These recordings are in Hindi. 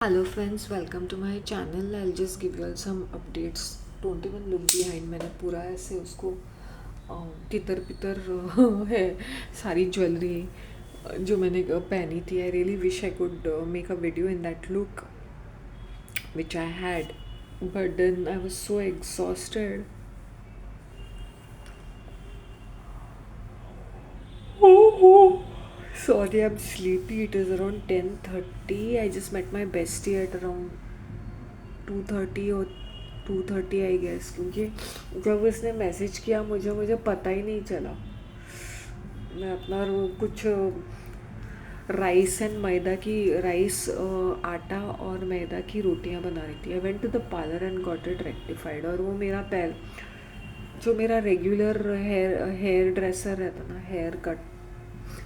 Hello friends, welcome to my channel. I'll just give you all some updates. Don't even look behind. मैंने पूरा ऐसे उसको तितर पितर है सारी ज्वेलरी जो मैंने पहनी थी. I really wish I could make a video in that look which I had, but then I was so exhausted. Sorry, I'm sleepy. It is around 10:30. I just met my bestie at around 2:30 और 2:30 आई गेस, क्योंकि जब उसने मैसेज किया मुझे मुझे पता ही नहीं चला. मैं अपना कुछ राइस एंड मैदा की राइस आटा और मैदा की रोटियां बना रही थी. I went to the parlour and got it rectified. और वो मेरा जो मेरा रेगुलर हेयर ड्रेसर रहता ना, हेयर कट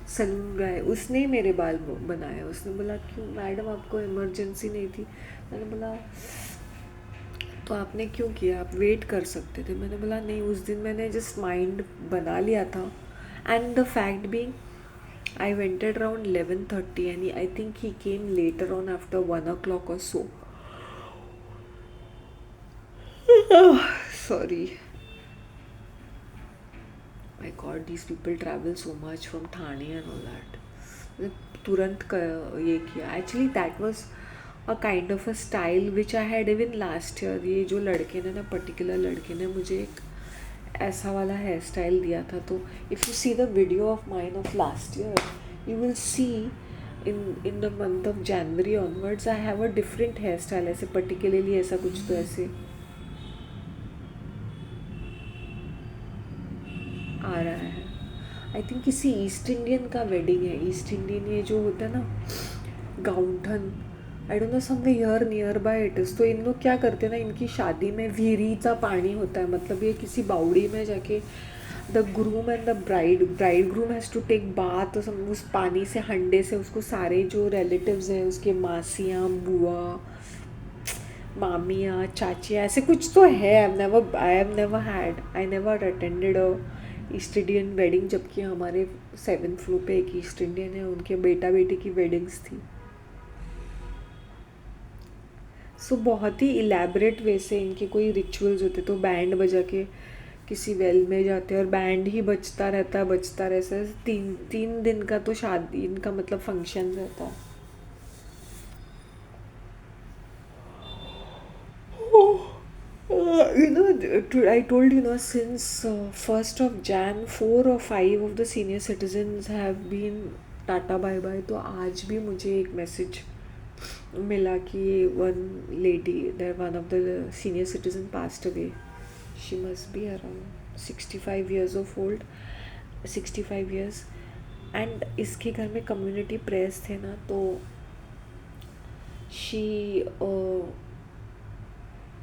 सलून गाय, उसने ही मेरे बाल बनाए. उसने बोला क्यों मैडम, आपको इमरजेंसी नहीं थी? मैंने बोला तो आपने क्यों किया, आप वेट कर सकते थे. मैंने बोला नहीं, उस दिन मैंने जस्ट माइंड बना लिया था. And the fact being I wented around 11:30 and I think he came later on after 1 o'clock or so. Sorry. My God, these people travel so much from Thane and all that. तुरंत ये किया. Actually that was a kind of a style which I had even last year. ये जो लड़के ने ना, पर्टिकुलर लड़के ने मुझे एक ऐसा वाला हेयर स्टाइल दिया था. तो if you see the video of mine of last year, you will C in the month of January onwards I have a different hairstyle. ऐसे particularly ऐसा कुछ तो ऐसे आ रहा है. आई थिंक किसी ईस्ट इंडियन का वेडिंग है. ईस्ट इंडियन ये जो होता है ना, गाउंठन, I don't know somewhere here near by it is. तो इन लोग क्या करते हैं ना, इनकी शादी में विहिरीचा पानी होता है. मतलब ये किसी बावड़ी में जाके the groom and the bridegroom has to take bath. तो उस पानी से, हंडे से उसको सारे जो रिलेटिव्स हैं उसके, मासियाँ, बुआ, मामियाँ, चाचियाँ, ऐसे कुछ तो है. I have never had, I never attended a east Indian wedding. जबकि हमारे 7th फ्लोर पे एक ईस्ट इंडियन है, उनके बेटा बेटी की वेडिंग्स थी. सो बहुत ही इलेबरेट वे से इनके कोई रिचुअल्स होते. तो बैंड बजा के किसी वेल में जाते हैं और बैंड ही बजता रहता है, बजता रहता है. तीन तीन दिन का तो शादी इनका मतलब फंक्शन रहता है. I told since 1st of Jan, 4 or 5 of the senior citizens have been tata bye bye. तो आज भी मुझे एक मैसेज मिला कि one of the senior citizen passed away. She must be around 65 years of old, 65 years. And इसके घर में कम्युनिटी प्रेस थे ना, तो शी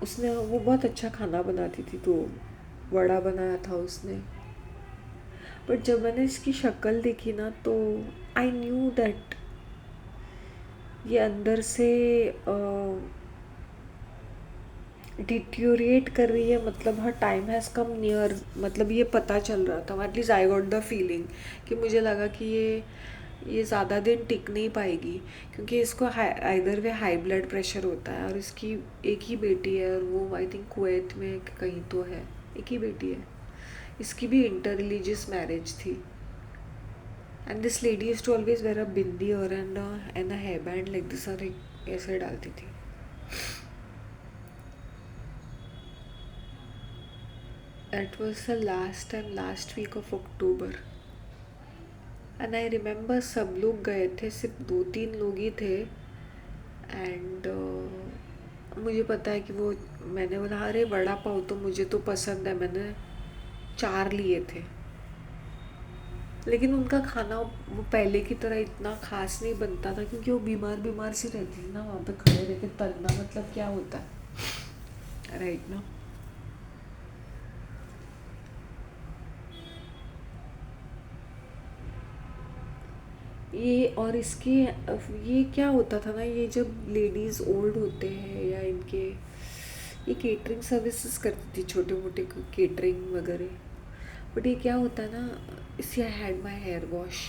उसने, वो बहुत अच्छा खाना बनाती थी, तो वड़ा बनाया था उसने. बट जब मैंने इसकी शक्ल देखी ना, तो आई न्यू दैट ये अंदर से डिट्यूरिएट कर रही है. मतलब हर टाइम हैज़ कम नियर. मतलब ये पता चल रहा था, at least I got the feeling कि मुझे लगा कि ये ज़्यादा दिन टिक नहीं पाएगी, क्योंकि इसको either way high blood pressure होता है. और इसकी एक ही बेटी है, और वो आई थिंक कुवैत में कहीं तो है. एक ही बेटी है. इसकी भी इंटर रिलीजियस मैरिज थी. And this lady used to always wear a bindi और and a hair band like this, और ऐसे डालती थी. That was the last week of October. And I remember सब लोग गए थे, सिर्फ 2-3 लोग ही थे. एंड मुझे पता है कि वो, मैंने बोला अरे वड़ा पाव तो मुझे तो पसंद है, मैंने 4 लिए थे. लेकिन उनका खाना वो पहले की तरह इतना खास नहीं बनता था, क्योंकि वो बीमार सी रहती थी ना. वहाँ पे खड़े रह के तलना मतलब क्या होता है, राइट ना. ये और इसके ये क्या होता था ना, ये जब लेडीज़ ओल्ड होते हैं या इनके, ये केटरिंग सर्विसेज करती थी, छोटे मोटे केटरिंग वगैरह. बट ये क्या होता है ना, इसी I had my hair wash.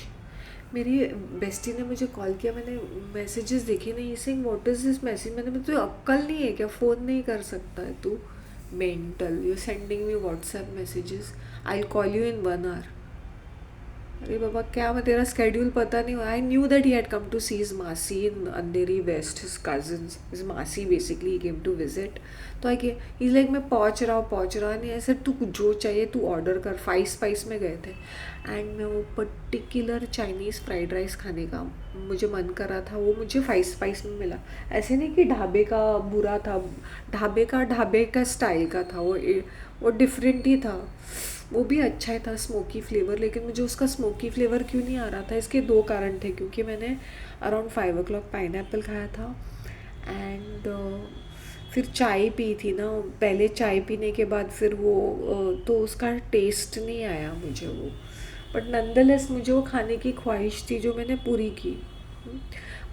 मेरी बेस्टी ने मुझे कॉल किया, मैंने मैसेजेस देखे नहीं, saying what is this message, मैंने तुझे अक्ल नहीं है क्या, फ़ोन नहीं कर सकता है तू, mental, you sending me WhatsApp messages, I call you in 1 hour. अरे बाबा क्या, मैं तेरा स्केड्यूल पता नहीं हुआ। I knew that he had come to see his मासी in Andheri west, his cousins, his मासी बेसिकली केम टू विजिट। तो आई के इज लाइक मैं पहुँच रहा नहीं ऐसे, तू जो चाहिए तू ऑर्डर कर। फाइव स्पाइस में गए थे एंड मैं वो पर्टिकुलर चाइनीज़ फ्राइड राइस खाने का मुझे मन कर रहा था, वो मुझे फाइव स्पाइस में मिला। ऐसे नहीं कि ढाबे का बुरा था, ढाबे का स्टाइल का था वो डिफरेंट ही था, वो भी अच्छा ही था स्मोकी फ्लेवर। लेकिन मुझे उसका स्मोकी फ्लेवर क्यों नहीं आ रहा था, इसके दो कारण थे। क्योंकि मैंने अराउंड 5 o'clock पाइनएप्पल खाया था एंड फिर चाय पी थी ना, पहले चाय पीने के बाद फिर वो तो उसका टेस्ट नहीं आया मुझे वो। बट नंदलेस मुझे वो खाने की ख्वाहिश थी जो मैंने पूरी की।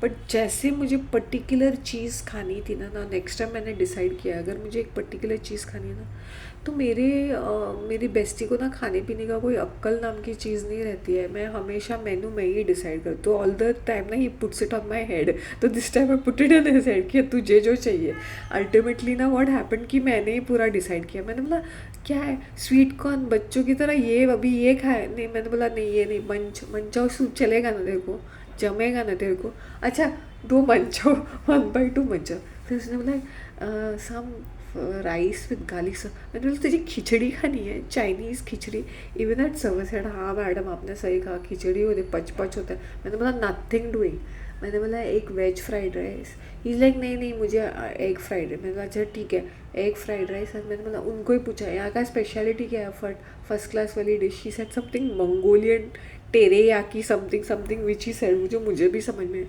बट जैसे मुझे पर्टिकुलर चीज़ खानी थी ना नेक्स्ट टाइम मैंने डिसाइड किया अगर मुझे एक पर्टिकुलर चीज़ खानी है ना, तो मेरी बेस्टी को ना खाने पीने का कोई अक्ल नाम की चीज़ नहीं रहती है। मैं हमेशा मेनू मैं ही डिसाइड करती हूँ, ऑल द टाइम ना he puts it on my head. तो दिस टाइम मैं put it on his head कि तुझे जो चाहिए। अल्टीमेटली ना व्हाट हैपन कि मैंने ही पूरा डिसाइड किया। मैंने बोला क्या है स्वीट कॉर्न बच्चों की तरह, ये अभी ये खाए नहीं। मैंने बोला नहीं ये नहीं, मंचाओ सूप चलेगा ना तेरे को, जमेगा ना तेरे को, अच्छा 2 मंचाओ 1/2 मंचाओ। फिर उसने बोला some rice with garlic sir. मैंने बोला तुझे खिचड़ी खानी है, चाइनीज़ खिचड़ी। इवन एट सर्वर सेड हाँ मैडम आपने सही कहा, खिचड़ी होती पच पच होता है। मैंने बोला नथिंग डूइंग। मैंने बोला एक veg fried rice. Is like नहीं नहीं मुझे एग फ्राइड राइस। मैंने बोला अच्छा ठीक है एग फ्राइड राइस। मैंने बोला उनको ही पूछा यहाँ का स्पेशलिटी क्या है, फर्स्ट क्लास वाली dish. He said something Mongolian teriyaki something something which he said, मुझे भी समझ में।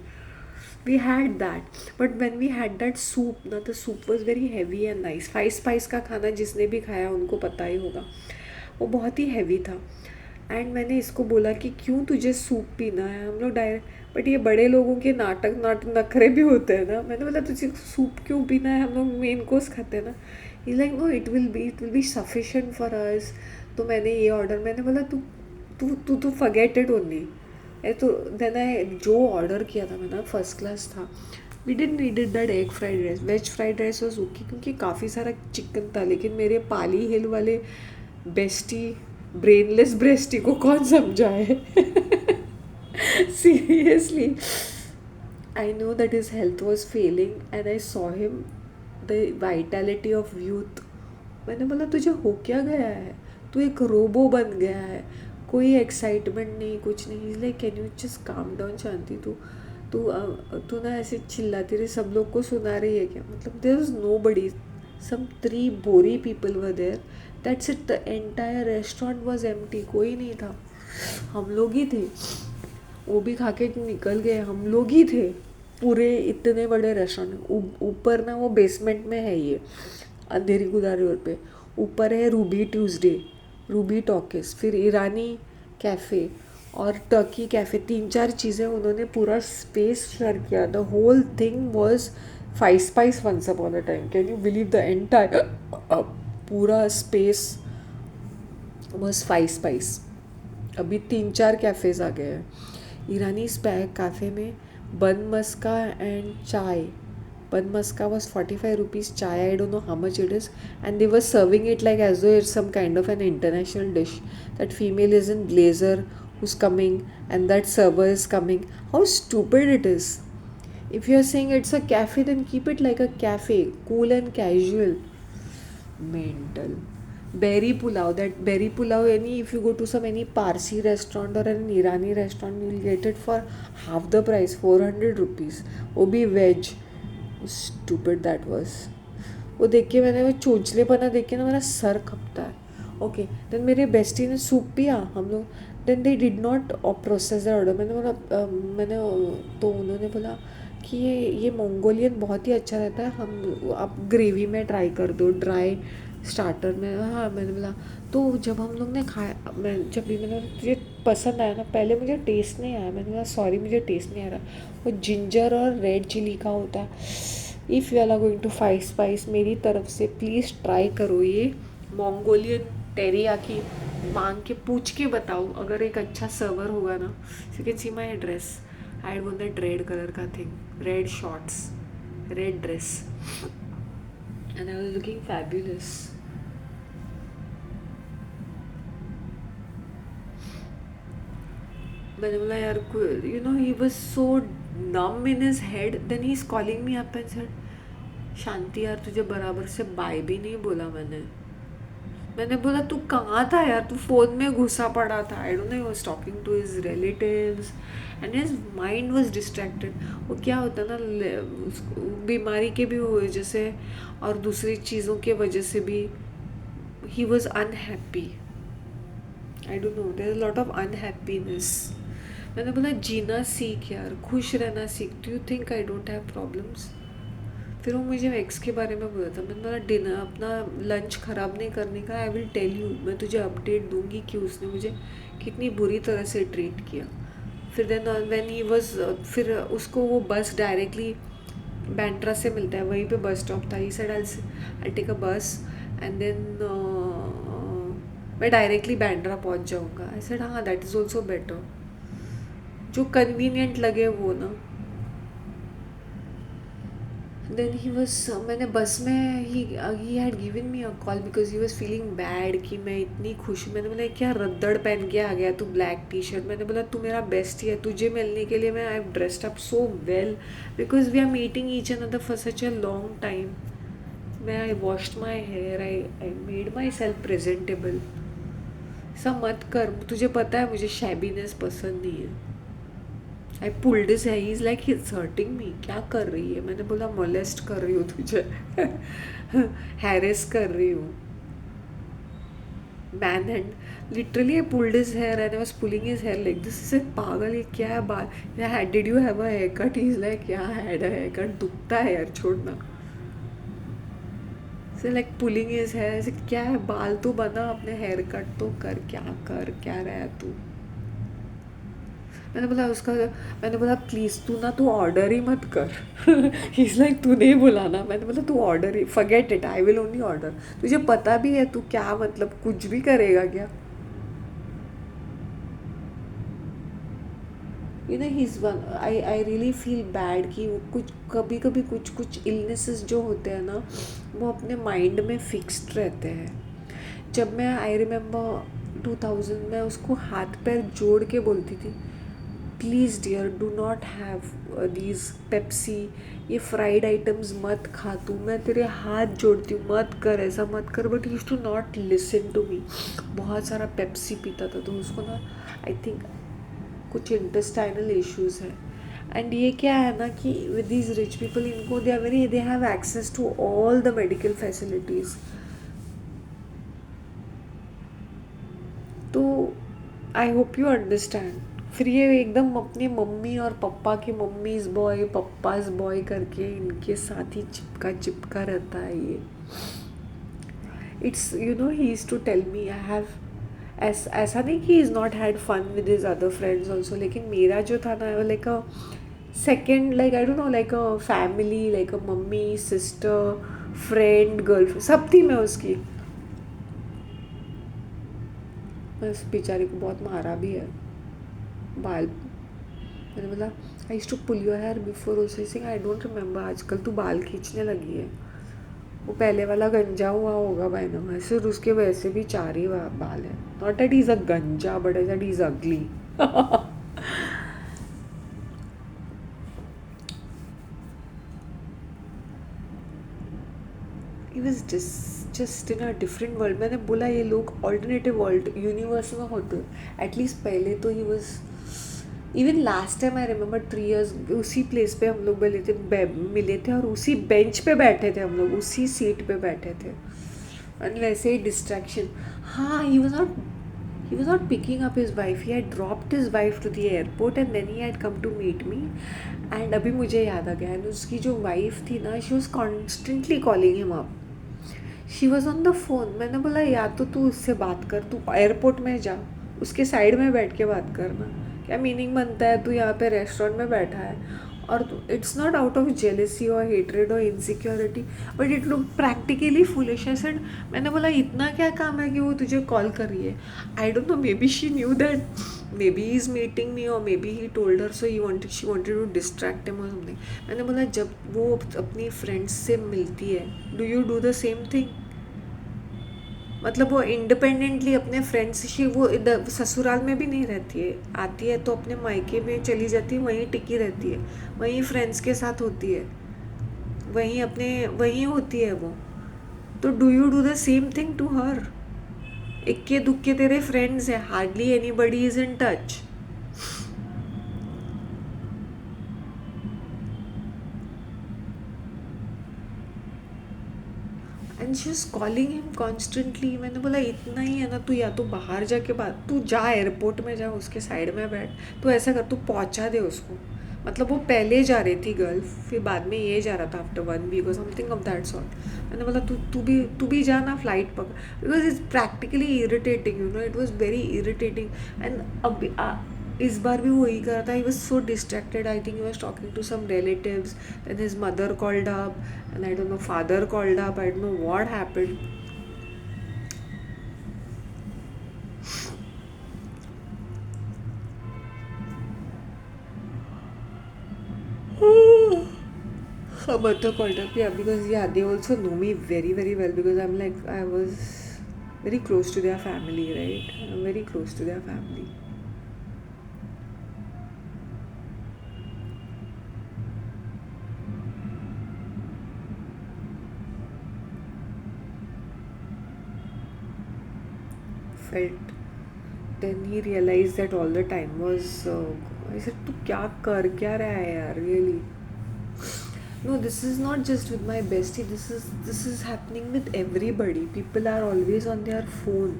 We had that, but when we had that soup ना, the soup was very heavy and nice। Five spice का खाना जिसने भी खाया उनको पता ही होगा, वो बहुत ही हैवी था। एंड मैंने इसको बोला कि क्यों तुझे सूप पीना है, हम लोग डायरेक्ट, बट ये बड़े लोगों के नाटक नखरे भी होते हैं ना। मैंने बोला तुझे सूप क्यों पीना है, हम लोग मेन कोर्स खाते हैं ना। Is like no it will be sufficient for us. तो मैंने ये ऑर्डर, मैंने बोला तू तू तू तू फॉरगेट इट ओनली। तो देन आई जो ऑर्डर किया था मैंने फर्स्ट क्लास था। We needed that egg fried rice, veg fried rice was okay क्योंकि काफ़ी सारा चिकन था। लेकिन मेरे पाली हिल वाले बेस्टी ब्रेनलेस ब्रेस्टी को कौन समझाए seriously. I know that his health was failing and I saw him the vitality of youth. मैंने बोला तुझे हो क्या गया है, तू एक रोबो बन गया है, कोई एक्साइटमेंट नहीं कुछ नहीं। Like can you just calm down Shanti, तू तू तू ना ऐसे चिल्लाती रही, सब लोग को सुना रही है क्या, मतलब there is no buddy, some 3 Bohri people were there, that's it. The entire restaurant was empty, कोई नहीं था, हम लोग ही थे। वो भी खा के निकल गए, हम लोग ही थे पूरे इतने बड़े रेस्टोरेंट। ऊपर ना वो बेसमेंट में है ये अंधेरी गुदारी रोड पे, ऊपर है रूबी ट्यूसडे, रूबी टॉकिस, फिर ईरानी कैफ़े और टर्की कैफ़े, 3-4 चीज़ें उन्होंने पूरा स्पेस शेयर किया। The whole thing was Five Spice once upon a time. Can you believe the entire पूरा स्पेस वॉज फाइव स्पाइस। अभी 3-4 कैफ़ेज़ आ गए हैं। ईरानी कैफ़े में बन मस्का एंड चाय, bun maska was 45 rupees, chai I don't know how much it is, and they were serving it like as though it's some kind of an international dish. That female is in blazer who's coming and that server is coming. How stupid it is. If you're saying it's a cafe, then keep it like a cafe, cool and casual. Mental. Berry pulao, that berry pulao, if you go to any Parsi restaurant or an Irani restaurant, you'll get it for half the price, 400 rupees. वो भी veg. Stupid that was. वो देख के मैंने वो चोचलेपना देख के ना मेरा सर खपता है। ओके देन मेरे बेस्टी ने सूप पिया, हम लोग then they did not process the order. मैंने बोला तो उन्होंने बोला कि ये मंगोलियन बहुत ही अच्छा रहता है, हम आप ग्रेवी में ट्राई कर दो, ड्राई स्टार्टर में। हाँ मैंने बोला, तो जब हम लोग ने खाया, जब भी मैंने तुझे पसंद आया ना, पहले मुझे टेस्ट नहीं आया, मैंने बोला सॉरी मुझे टेस्ट नहीं आ रहा, वो जिंजर और रेड चिली का होता है। If you are going to Five Spice, मेरी तरफ से प्लीज़ ट्राई करो ये मंगोलियन टेरियाकी मांग के पूछ के बताओ, अगर एक अच्छा सर्वर होगा ना, you can see my dress, I had one that red colour का thing, red shorts, red dress, and I was looking fabulous. मैंने बोला यार, you know he was so numb in his head. Then he is calling me up and said, Shanti यार तुझे बराबर से बाय भी नहीं बोला मैंने. मैंने बोला तू कहाँ था यार, तू फ़ोन में घुसा पड़ा था. I don't know, he was talking to his relatives and his mind was distracted. वो क्या होता है ना, बीमारी के भी वजह से और दूसरी चीज़ों के वजह से भी he was unhappy. I don't know, there is lot of unhappiness. मैंने बोला जीना सीख यार, खुश रहना सीख. Do you think I don't have problems? फिर वो मुझे एक्स के बारे में बोला था. मैंने बोला डिनर अपना लंच ख़राब नहीं करने का, आई विल टेल यू, मैं तुझे अपडेट दूंगी कि उसने मुझे कितनी बुरी तरह से ट्रीट किया. फिर देन व्हेन ही वाज, फिर उसको वो बस डायरेक्टली बैंड्रा से मिलता है, वहीं पे बस स्टॉप था. He said I take a बस एंड देन मैं डायरेक्टली बैंड्रा पहुंच जाऊंगा. आई सेड हाँ, दैट इज़ ऑल्सो बेटर, जो कन्वीनियंट लगे वो ना. देन ही वॉज, मैंने बस में he had given me a call because he was feeling bad कि मैं इतनी खुश हूँ. मैंने बोला क्या रद्दड़ पहन के आ गया तू, ब्लैक टी शर्ट. मैंने बोला तू मेरा बेस्ट ही है, तुझे मिलने के लिए मैं I have dressed up so well because we are meeting each other for such a long time. मैं I washed my hair, I made myself presentable. सब मत कर, तुझे पता है मुझे शैबीनेस पसंद नहीं है. I pulled his hair, he is like he is hurting me. क्या कर रही है? मैंने बोला मोलेस्ट कर रही हूँ तुझे, हैरेस कर रही हूँ. Man hand literally, I pulled his hair and I was pulling his hair like this. इसे पागल है क्या है बाल, या did you have a haircut? He is like yeah had a haircut. दुखता है यार, छोड़ना. से लाइक पुलिंग हिज हेयर, ऐसे क्या है, बाल तो बना, अपने हेयर कट तो कर. क्या कर, क्या रहा है तू? मैंने बोला उसका, मैंने बोला प्लीज़ तू ना, तू ऑर्डर ही मत कर. इज़ लाइक तू नहीं बुलाना. मैंने बोला तू order he, forget it, I will only order. तुझे पता भी है तू क्या, मतलब कुछ भी करेगा क्या? You know he is one, I really feel bad कि कुछ कभी कभी कुछ कुछ इलनेसेस जो होते हैं ना, वो अपने माइंड में फिक्स्ड रहते हैं. जब मैं, आई रिमेम्बर 2000 में उसको हाथ पैर जोड़ के बोलती थी, please dear do not have these Pepsi, ये फ्राइड आइटम्स मत खा तू, मैं तेरे हाथ जोड़ती हूँ, मत कर, ऐसा मत कर. But use to not listen to me. बहुत सारा पेप्सी पीता था, तो उसको ना आई थिंक कुछ इंटेस्टाइनल इश्यूज़ है. एंड ये क्या है ना कि विद दीज रिच पीपल, इनको they are very, they have access to all the medical facilities. तो आई होप यू अंडरस्टैंड. फिर ये एकदम अपनी मम्मी और पापा की मम्मीज बॉय, पप्पाज बॉय करके इनके साथ ही चिपका चिपका रहता है ये. It's, you know, he is to tell me I have, ऐसा नहीं कि is not had fun with his other friends also, लेकिन मेरा जो था ना, like a second, like I don't know, like a family, like a mummy, sister, friend, girlfriend, सब थी मैं उसकी. मैं उस बेचारी को बहुत मारा भी है. बाल, मैंने बोला I used to pull your hair before also. Since I don't remember, आजकल तू बाल खींचने लगी है. वो पहले वाला गंजा हुआ होगा भाई ना, वैसे उसके वैसे भी 4 ही बाल है. नॉट दैट ही इज़ अ गंजा, बट दैट ही इज़ अगली. He was just in a different world. मैंने बोला ये लोग ऑल्टरनेटिव वर्ल्ड यूनिवर्स में होते. एटलीस्ट पहले तो he was, even last time I remember 3 years, उसी प्लेस पे हम लोग मिले थे और उसी बेंच पे बैठे थे हम लोग, उसी सीट पे बैठे थे. और वैसे ही डिस्ट्रैक्शन. हाँ, he was not picking up his wife. He had dropped his wife to the airport and then he had come to meet me. And अभी मुझे याद आ गया, उसकी जो वाइफ थी ना, she was constantly calling him up. She was on the phone. मैंने बोला या तो तू उससे बात कर, तू एयरपोर्ट में जा, उसके साइड में बैठ के बात करना. क्या मीनिंग बनता है, तू यहाँ पे रेस्टोरेंट में बैठा है और it's not out of jealousy और हेटरेड और insecurity, but it look practically foolish. And मैंने बोला इतना क्या काम है कि वो तुझे कॉल कर रही है? I don't know, maybe she knew that maybe he is meeting me, और maybe he told her, so she wanted to distract him और समथिंग। मैंने बोला जब वो अपनी फ्रेंड्स से मिलती है, do you do the same thing? मतलब वो इंडिपेंडेंटली अपने फ्रेंड्स से, वो ससुराल में भी नहीं रहती है, आती है तो अपने मायके में चली जाती है, वहीं टिकी रहती है, वहीं फ्रेंड्स के साथ होती है, वहीं होती है वो। तो do you do the same thing to her? इक्के दुक्के तेरे फ्रेंड्स है, hardly anybody is in touch. And she is calling him constantly. मैंने बोला इतना ही है ना, तू या तो बाहर जाके बात, तू जा एयरपोर्ट में जा, उसके साइड में बैठ, तू ऐसा कर, तू पहुंचा दे उसको। मतलब वो पहले जा रही थी गर्ल, फिर बाद में ये जा रहा था आफ्टर 1 वीक और समथिंग ऑफ दैट सॉर्ट। मैंने बोला तू भी जा ना, फ्लाइट पकड़, because it's practically irritating, you know, it was very irritating. And अब इस बार भी वही कर रहा था, he was so distracted, I think he was talking to some relatives, then his mother called up, and I don't know, father called up, I don't know what happened. Her mother called up, yeah, because yeah, they also know me very very well, because I'm like, I was very close to their family, right? I'm very close to their family. Felt, then he realized that all the time was I said, तू क्या कर क्या रहा है यार, really? No, this is not just with my bestie, this is happening with everybody. People are always on their phone,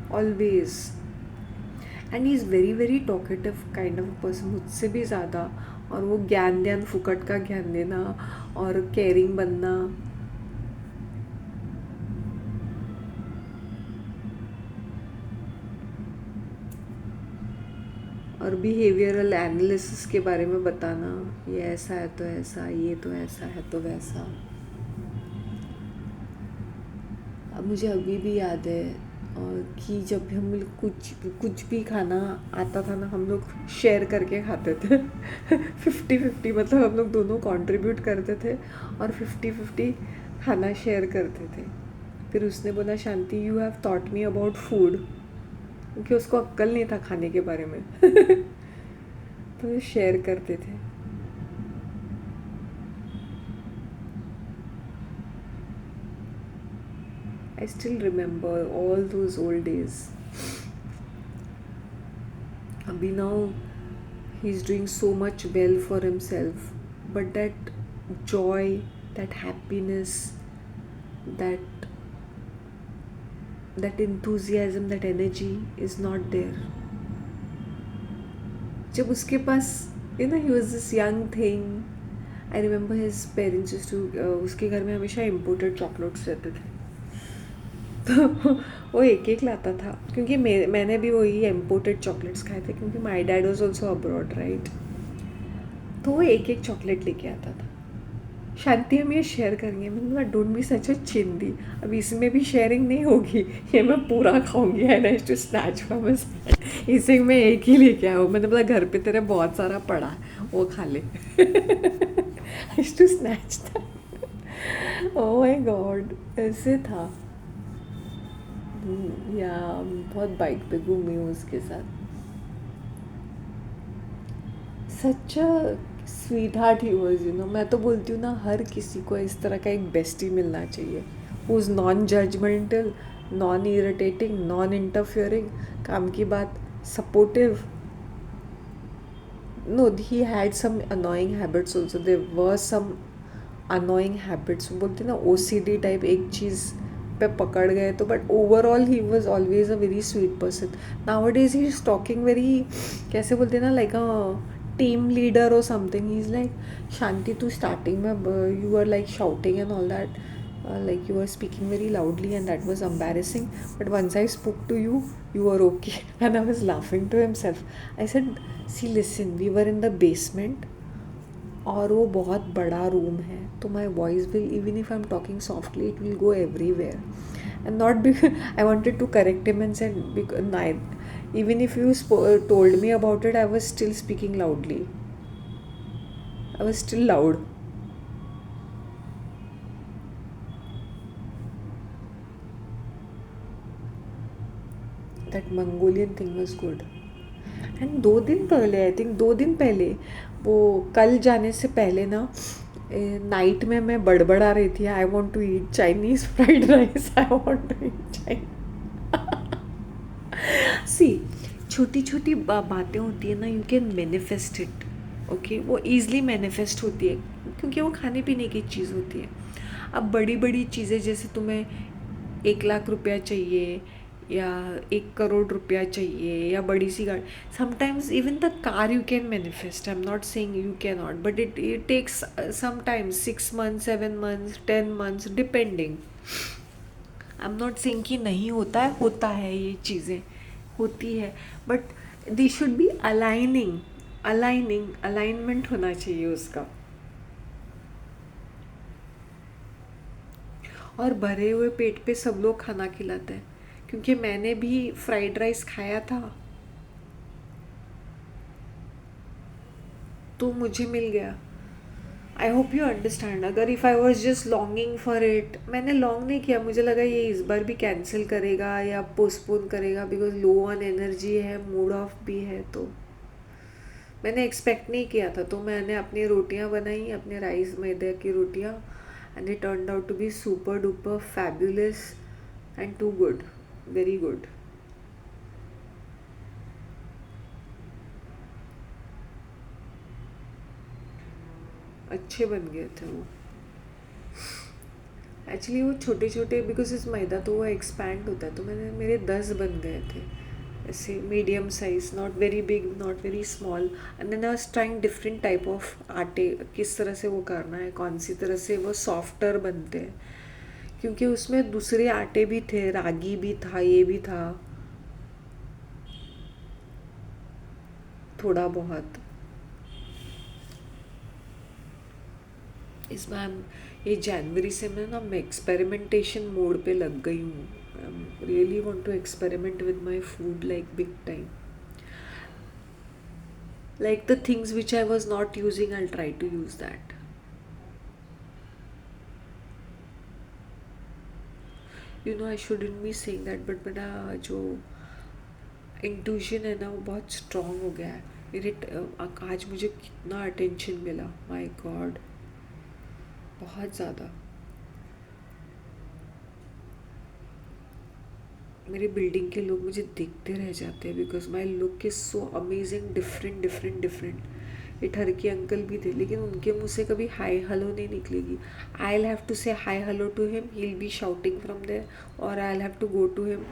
always. And he is very very talkative kind of a person, मुझसे भी ज़्यादा। और वो ज्ञान फुकट का ज्ञान देना और केयरिंग बनना। और बिहेवियरल एनालिसिस के बारे में बताना, ये ऐसा है तो ऐसा, ये तो ऐसा है तो वैसा। अब मुझे अभी भी याद है कि जब हम लोग कुछ भी खाना आता था ना, हम लोग शेयर करके खाते थे 50-50, मतलब हम लोग दोनों कंट्रीब्यूट करते थे और 50-50 खाना शेयर करते थे। फिर उसने बोला, Shanti you have taught me about food, क्योंकि उसको अक्ल नहीं था खाने के बारे में तो शेयर करते थे। I still remember all those old days. Abhi now he's doing so much well for himself, but that joy, that happiness, that enthusiasm, that energy is not there. जब उसके पास, you know, he was this young thing. I remember his parents used to उसके घर में हमेशा imported chocolates रहते थे, तो वो एक लाता था, क्योंकि मैंने भी वही इम्पोर्टेड चॉकलेट्स खाए थे, क्योंकि my dad was also abroad, right? तो वो एक चॉकलेट लेके आता था। शांति हम ये शेयर करेंगे, मैंने बोला डोंट बी सच अ चिंदी, अब इसमें भी शेयरिंग नहीं होगी, ये मैं पूरा खाऊंगी, and I to snatch from his hand, इसे मैं एक ही लेके आया हूँ। मैंने बोला घर पे तेरे बहुत सारा पड़ा है, वो खा ले आई टू स्नैच था। ओह माय गॉड, ऐसे था। या बहुत बाइक पे घूमी हूँ उसके साथ। Such sweetheart he was, you know. मैं तो बोलती हूँ ना, हर किसी को इस तरह का एक बेस्टी मिलना चाहिए, who is non judgmental, non irritating, non interfering, काम की बात, supportive. No, he had some annoying habits also, there were some annoying habits, बोलते ना OCD टाइप एक चीज़ पे पकड़ गए तो, but overall he was always a very sweet person. Nowadays he is talking very, कैसे बोलते ना, लाइक अ टीम लीडर और something. He is like, Shanti तू स्टार्टिंग में you are like shouting and all that, like you were speaking very loudly and that was embarrassing, but once I spoke to you, you were okay. And I was laughing to himself. I said, see, listen, we were in the basement, और वो बहुत बड़ा रूम है, तो my voice will, even if I am talking softly, it will go everywhere. And not because I wanted to correct him and said, even if you told me about it, I was still speaking loudly. I was still loud. That Mongolian thing was good. And 2 दिन पहले, आई थिंक 2 दिन पहले, वो कल जाने से पहले ना, नाइट में मैं बड़बड़ा रही थी, I want to eat Chinese fried rice, I want to eat Chinese. See, छोटी छोटी बातें होती है ना, you can manifest it. Okay, वो ईज़िली मैनिफेस्ट होती है क्योंकि वो खाने पीने की चीज़ होती है. अब बड़ी बड़ी चीज़ें, जैसे तुम्हें 1 लाख रुपया चाहिए या 1 करोड़ रुपया चाहिए या बड़ी सी गाड़ी, sometimes even the car you can manifest. I am not saying you can not, but it takes sometimes 6 months, 7 months, 10 months, depending. I am not saying कि नहीं होता है, होता है, ये चीज़ें होती है, but they should be alignment होना चाहिए उसका. और भरे हुए पेट पे सब लोग खाना खिलाते हैं, क्योंकि मैंने भी फ्राइड राइस खाया था तो मुझे मिल गया. I hope you understand. अगर if I was just longing for it, मैंने लॉन्ग नहीं किया, मुझे लगा ये इस बार भी कैंसिल करेगा या पोस्टपोन करेगा, बिकॉज लो ऑन एनर्जी है, मूड ऑफ भी है, तो मैंने एक्सपेक्ट नहीं किया था. तो मैंने अपनी रोटियां बनाई, अपने राइस मैदे की रोटियां, and it turned out to be super duper fabulous and too good, very good. अच्छे बन गए थे वो. एक्चुअली वो छोटे छोटे, बिकॉज इस मैदा तो वो एक्सपैंड होता है, तो मेरे 10 बन गए थे ऐसे, medium size, not very big, not very small. And then I was trying different type of आटे, किस तरह से वो करना है, कौन सी तरह से वो सॉफ्टर बनते हैं, क्योंकि उसमें दूसरे आटे भी थे, रागी भी था, ये भी था थोड़ा बहुत. इस बार ये जनवरी से मैं एक्सपेरिमेंटेशन मोड पे लग गई हूँ. I really want to experiment with my food like big time. Like the things which I was not using, I'll try to use that. You know, I shouldn't be saying that, but मेरा जो इंट्यूशन है ना, वो बहुत स्ट्रॉन्ग हो गया है. आज मुझे कितना अटेंशन मिला, माय गॉड, बहुत ज़्यादा. मेरी बिल्डिंग के लोग मुझे देखते रह जाते हैं, because my look is so amazing, different different different. ये ठरकी अंकल भी थे, लेकिन उनके मुँह से कभी हाय हेलो नहीं निकलेगी. आई will have to say hi hello to him, he will be shouting from there, और I will have to go to him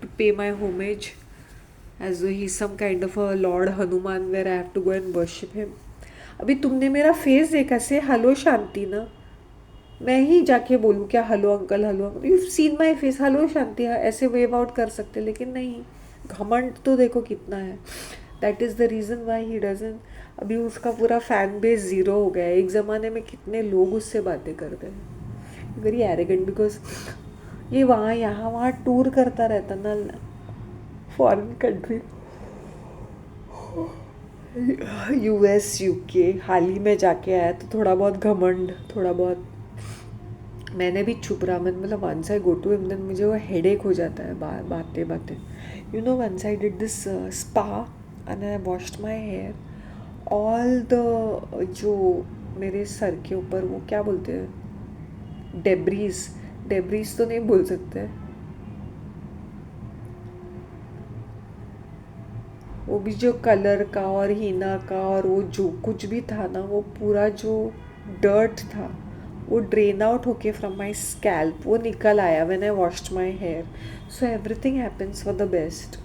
to pay my homage as he some kind of a lord Hanuman, where I have to go and worship him. अभी तुमने मेरा फेस देखा से हेलो शांति ना, मैं ही जाके बोलूँ क्या hello uncle, hello uncle, you seen my face, hello Shanti, ऐसे वेव आउट कर सकते, लेकिन नहीं. घमंड तो देखो कितना है. That is the reason why he doesn't. अभी उसका पूरा फैन बेस ज़ीरो हो गया है. एक ज़माने में कितने लोग उससे बातें करते हैं. वेरी एरोगेंट, बिकॉज ये वहाँ यहाँ वहाँ टूर करता रहता ना, फॉरेन कंट्री, US UK, हाल ही में जाके आया, तो थोड़ा बहुत घमंड, थोड़ा बहुत. मैंने भी छुप रहा, मतलब once I go to him, then मुझे वो हेडेक हो जाता है बातें बातें. You know, once I did this spa and I washed my hair, all the जो मेरे सर के ऊपर वो क्या बोलते हैं, डेब्रीज तो नहीं बोल सकते, वो भी जो कलर का और हीना का और वो जो कुछ भी था ना, वो पूरा जो डर्ट था वो ड्रेन आउट होके फ्रॉम माई स्कैल्प वो निकल आया when I washed my hair. So everything happens for the best.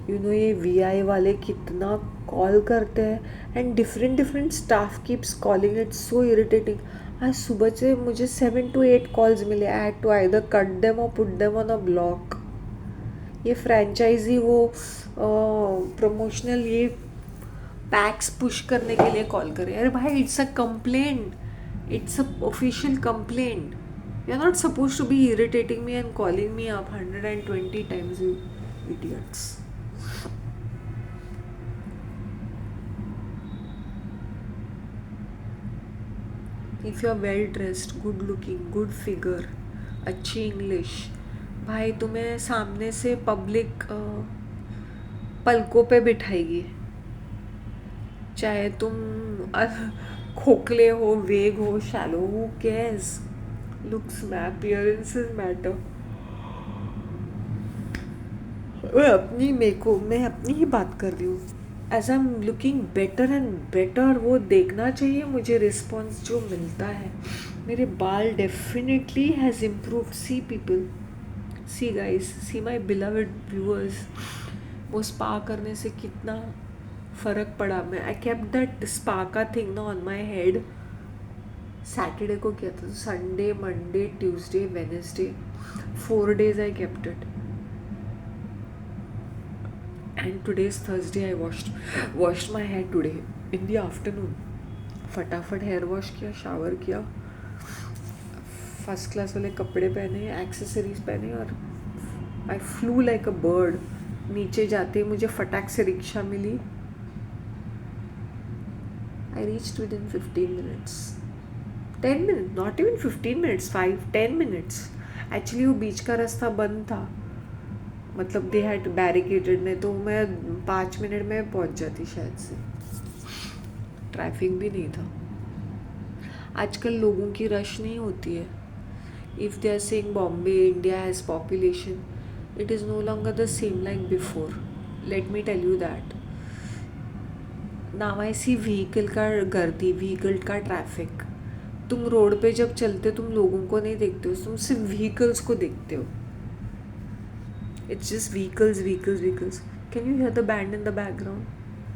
You know, ये VI वाले कितना कॉल करते हैं, and different staff keeps calling, it's so irritating. आज सुबह से मुझे 7 to 8 कॉल्स मिले. I had to either cut them और put them on a block, ये फ्रेंचाइजी वो प्रमोशनल ये पैक्स पुश करने के लिए कॉल करे। अरे भाई, it's a complaint, it's a official complaint. You are not suppose to be irritating me and calling me up 120 times, you idiots. If you are well dressed, good looking, good figure, अच्छी इंग्लिश, भाई तुम्हें सामने से पब्लिक पलकों पे बिठाएगी। चाहे तुम खोखले हो, वेग हो, शैलो, हु केयर्स? लुक्स में अपीयरेंसेस मैटर। मैं अपनी ही बात कर रही हूँ। As I am looking better and better, वो देखना चाहिए मुझे रिस्पॉन्स जो मिलता है। मेरे बाल definitely has improved. See people, see guys, see my beloved viewers, वो स्पा करने से कितना फ़र्क पड़ा। मैं आई केप्ट दैट स्पा का थिंग ना ऑन माई हेड। सैटरडे को किया था, Sunday, Monday, Tuesday, Wednesday, 4 days I kept it. And today is Thursday, I washed my hair today in the afternoon. फटाफट हेयर वॉश किया, शावर किया, फर्स्ट क्लास वाले कपड़े पहने, एक्सेसरीज पहने, और I flew like a bird. नीचे जाते ही मुझे फटाक से रिक्शा मिली। I reached within 15 minutes, 10 minutes, not even 15 minutes, 5-10 minutes। Actually वो बीच का रास्ता बंद था, मतलब दे हैड बैरिकेटेड ने, तो मैं 5 मिनट में पहुंच जाती शायद से। ट्रैफिक भी नहीं था। आजकल लोगों की रश नहीं होती है। If they are saying Bombay India has population, it is no longer the same like before. Let me tell you that. Now I see vehicle का गर्दी, व्हीकल का ट्रैफिक। तुम रोड पे जब चलते तुम लोगों को नहीं देखते हो, तुम सिर्फ व्हीकल्स को देखते हो। It's just vehicles vehicles vehicles. Can you here the band in the background?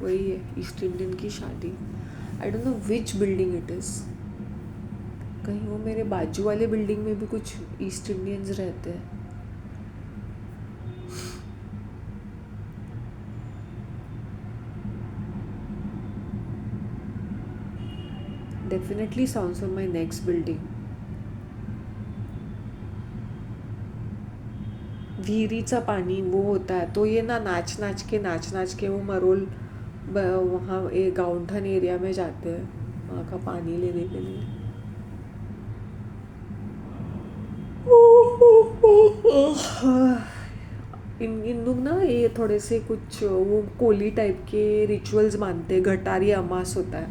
वही है, ईस्ट इंडियन की शादी। आई don't know which building it is. कहीं वो मेरे बाजू वाले बिल्डिंग में भी कुछ ईस्ट इंडियंस रहते हैं। Definitely sounds on my next building. विहिरीचा पानी वो होता है, तो ये ना नाच नाच के वो मरोल वहाँ गाउंठन एरिया में जाते हैं वहाँ का पानी लेने के लिए। इन लोग ना ये थोड़े से कुछ वो कोली टाइप के रिचुअल्स मानते हैं। घटारी अमास होता है,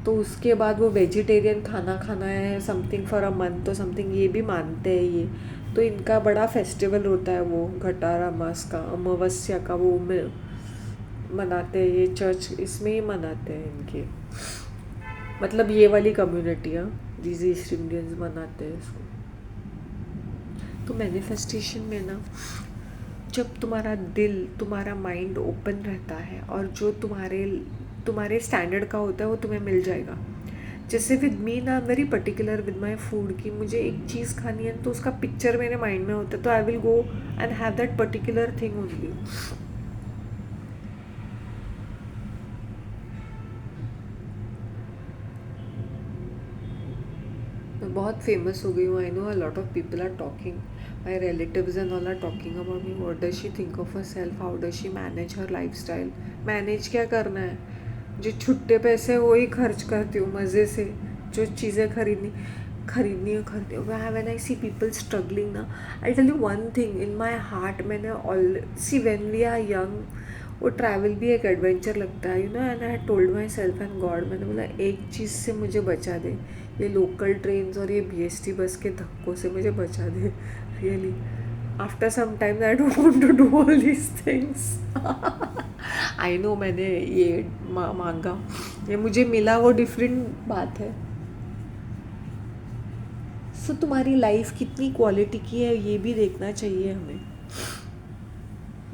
तो उसके बाद वो वेजिटेरियन खाना खाना है समथिंग फॉर अ मंथ, तो समथिंग ये भी मानते हैं ये। तो इनका बड़ा फेस्टिवल होता है वो घटारा अमास का, अमावस्या का, वो मनाते हैं ये। चर्च इसमें ही मनाते हैं इनके, मतलब ये वाली कम्युनिटी, हाँ, जिस ईस्ट इंडियंस मनाते हैं इसको। तो मैनिफेस्टेशन में ना, जब तुम्हारा दिल, तुम्हारा माइंड ओपन रहता है और जो तुम्हारे स्टैंडर्ड का होता है वो तुम्हें मिल जाएगा। जैसे विद मी ना, very particular with my food की मुझे एक चीज़ खानी है तो उसका पिक्चर मेरे माइंड में होता है, तो I will go and have that particular thing only. मैं बहुत फेमस हो गई हूँ। I know a lot of people are talking, my relatives and all are talking about me. What does she think of herself, how does she manage her lifestyle. Manage क्या करना है, जो छुट्टे पैसे वही खर्च करती हूँ मज़े से। जो चीज़ें खरीदनी है खरीदती हूँ। When I see people struggling ना, I tell you one thing in my heart. मैंने all see when we are young, वो ट्रैवल भी एक एडवेंचर लगता है, you know. And I told myself and God, मैंने बोला एक चीज़ से मुझे बचा दे, ये लोकल ट्रेन्स और ये BST बस के धक्कों से मुझे बचा दे। Really, after some time I don't want to do all these things. I know मैंने ये मांगा, ये मुझे मिला, वो डिफरेंट बात है। सो तुम्हारी लाइफ कितनी क्वालिटी की है ये भी देखना चाहिए हमें।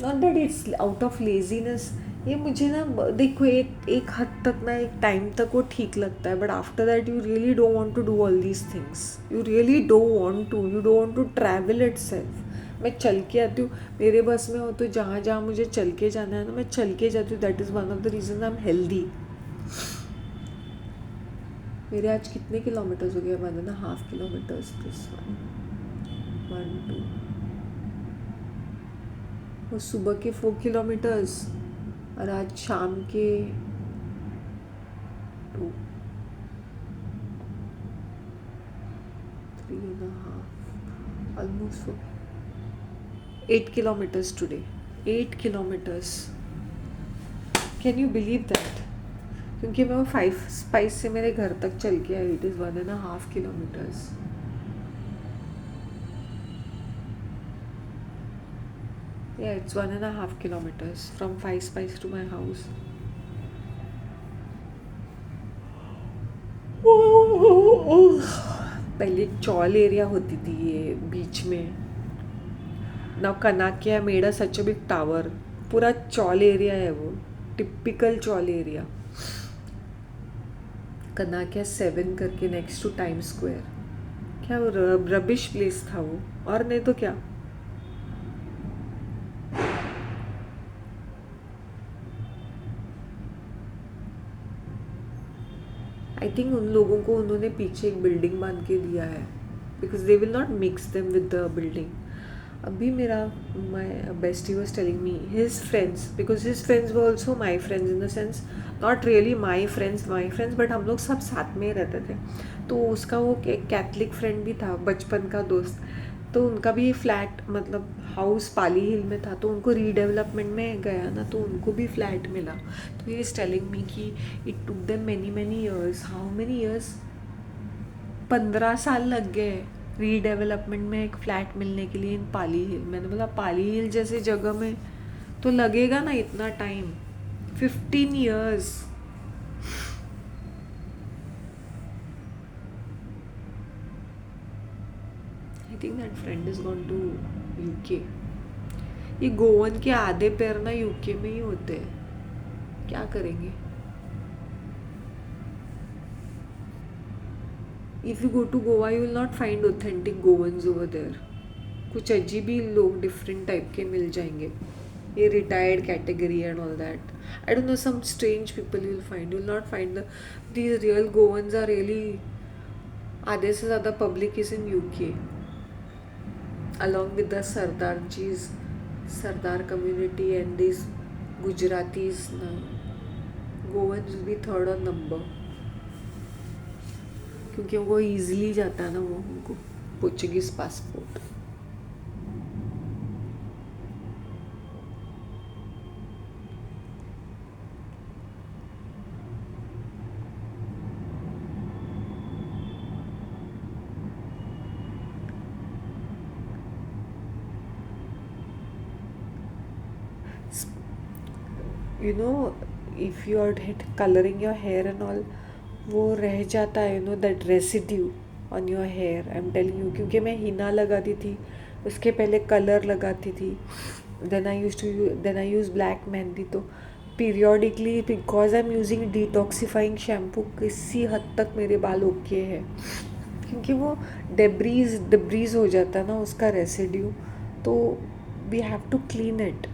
Not that it's out of laziness. ये मुझे ना, देखो एक हद तक ना, एक टाइम तक वो ठीक लगता है, but after that you really don't want to do all these things. You really don't want to, you don't want to travel itself. मैं चल के आती हूँ, मेरे बस में हो तो जहाँ जहाँ मुझे चल के जाना है ना मैं चल के जाती हूँ. That is one of the reason I am healthy. मेरे आज कितने किलोमीटर्स हो गए? 1.5 किलोमीटर्स. दिस 1 2 वो सुबह के 4 किलोमीटर्स और आज शाम के 2 3.5 almost 8 kilometers today. 8 kilometers. Can you believe that? क्योंकि मैं वो 5 स्पाइस से मेरे घर तक चल के आई. It is 1.5 kilometers. Yeah, it's 1.5 kilometers from 5 spice to my house. पहले चौल एरिया होती थी ये बीच में. Now Kanakia made a such a big tower. पूरा चौल एरिया है वो. टिपिकल चौल एरिया. कनाकिया 7 करके नेक्स्ट टू टाइम स्क्वायर. क्या वो रबिश प्लेस था वो. और नहीं तो क्या. आई थिंक उन लोगों को उन्होंने पीछे एक बिल्डिंग बांध के दिया है because they will not mix them with the building. अभी मेरा माई bestie was telling me his friends, because his friends were also my friends in the sense not really my friends but हम लोग सब साथ में ही रहते थे. तो उसका वो एक कैथलिक फ्रेंड भी था बचपन का दोस्त. तो उनका भी फ्लैट मतलब हाउस पाली हिल में था. तो उनको रीडेवलपमेंट में गया ना तो उनको भी फ्लैट मिला. तो ही इज़ टेलिंग मी कि it took them many years. How many years? 15 साल लग गए रीडेवलपमेंट में एक फ्लैट मिलने के लिए इन पाली हिल. मैंने बोला पाली हिल जैसे जगह में तो लगेगा ना इतना time. 15 years. I think that friend is gone to UK. ये गोवन के आधे पैर ना यूके में ही होते हैं. क्या करेंगे. If you go to Goa you will not find authentic Goans over there. कुछ अजीब ही लोग डिफरेंट टाइप के मिल जाएंगे. ये retired category and all that. I don't know some strange people you will find. You will not find the these real Goans are really. आधे से ज़्यादा public is in UK along with the Sardar community and these Gujaratis. Goans will be third on number क्योंकि वो ईजिली जाता है ना वो उनको Portuguese passport. You know if you are colouring your hair and all वो रह जाता है. You know that residue on your hair. I am telling you क्योंकि मैं हिना लगाती थी उसके पहले कलर लगाती थी. Then I use black mehndi. तो periodically because I am using detoxifying shampoo किसी हद तक मेरे बाल ओके है क्योंकि वो डेब्रीज हो जाता है ना उसका रेसिड्यू. तो we have to clean it.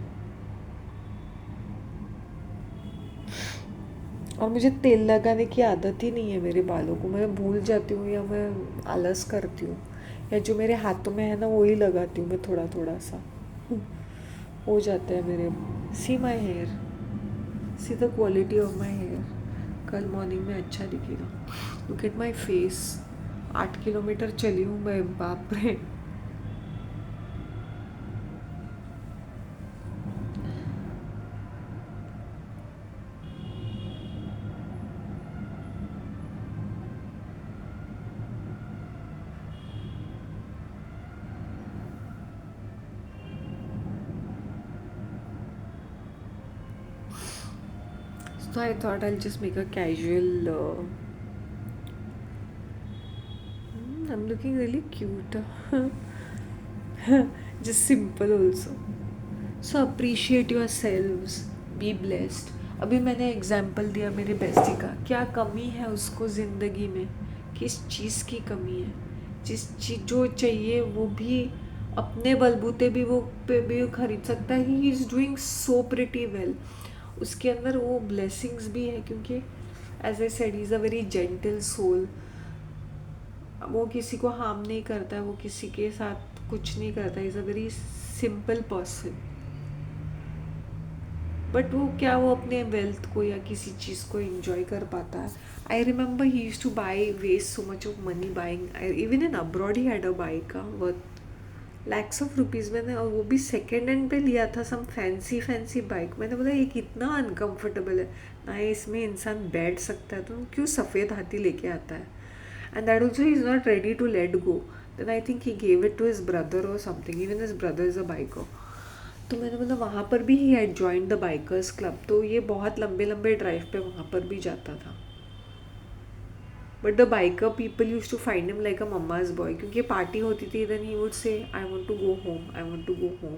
और मुझे तेल लगाने की आदत ही नहीं है मेरे बालों को. मैं भूल जाती हूँ या मैं आलस करती हूँ या जो मेरे हाथों में है ना वो ही लगाती हूँ मैं थोड़ा थोड़ा सा. हो जाता है मेरे. See my hair. See the quality of my hair. कल मॉर्निंग में अच्छा दिखेगा. Look at my face. 8 kilometre चली हूँ मैं. बाप रे. So I thought I'll just make a casual. I'm looking really cute. Just simple also. So appreciate yourselves. Be blessed. अभी मैंने एग्जाम्पल दिया मेरे बेस्टी का. क्या कमी है उसको ज़िंदगी में. किस चीज़ की कमी है. जिस चीज़ जो चाहिए वो भी अपने बलबूते भी वो पे भी वो खरीद सकता है. He is doing so pretty well. उसके अंदर वो ब्लेसिंग्स भी है क्योंकि as I said he is a very gentle soul. वो किसी को हार्म नहीं करता है, वो किसी के साथ कुछ नहीं करता. Is a very simple person. But वो क्या वो अपने वेल्थ को या किसी चीज़ को इंजॉय कर पाता है. I remember he use to buy waste so much of money buying. Even in abroad he had a bike का वर्थ लैक्स ऑफ रुपीज़. मैंने और वो भी सेकेंड हैंड पे लिया था. Some fancy fancy bike. मैंने बोला ये कितना अनकम्फर्टेबल है ना, इसमें इंसान बैठ सकता है तो क्यों सफ़ेद हाथी लेके आता है. And that also he is not ready to let go. Then I think he gave it to his brother और something. Even his brother is a biker. तो मैंने मतलब वहाँ पर भी he had joined the bikers club. तो ये बहुत लंबे लंबे ड्राइव पे वहाँ पर भी जाता था. But the biker people use to find him like a mamma's boy. क्योंकि पार्टी होती थी then he would say I want to go home, I want to go home.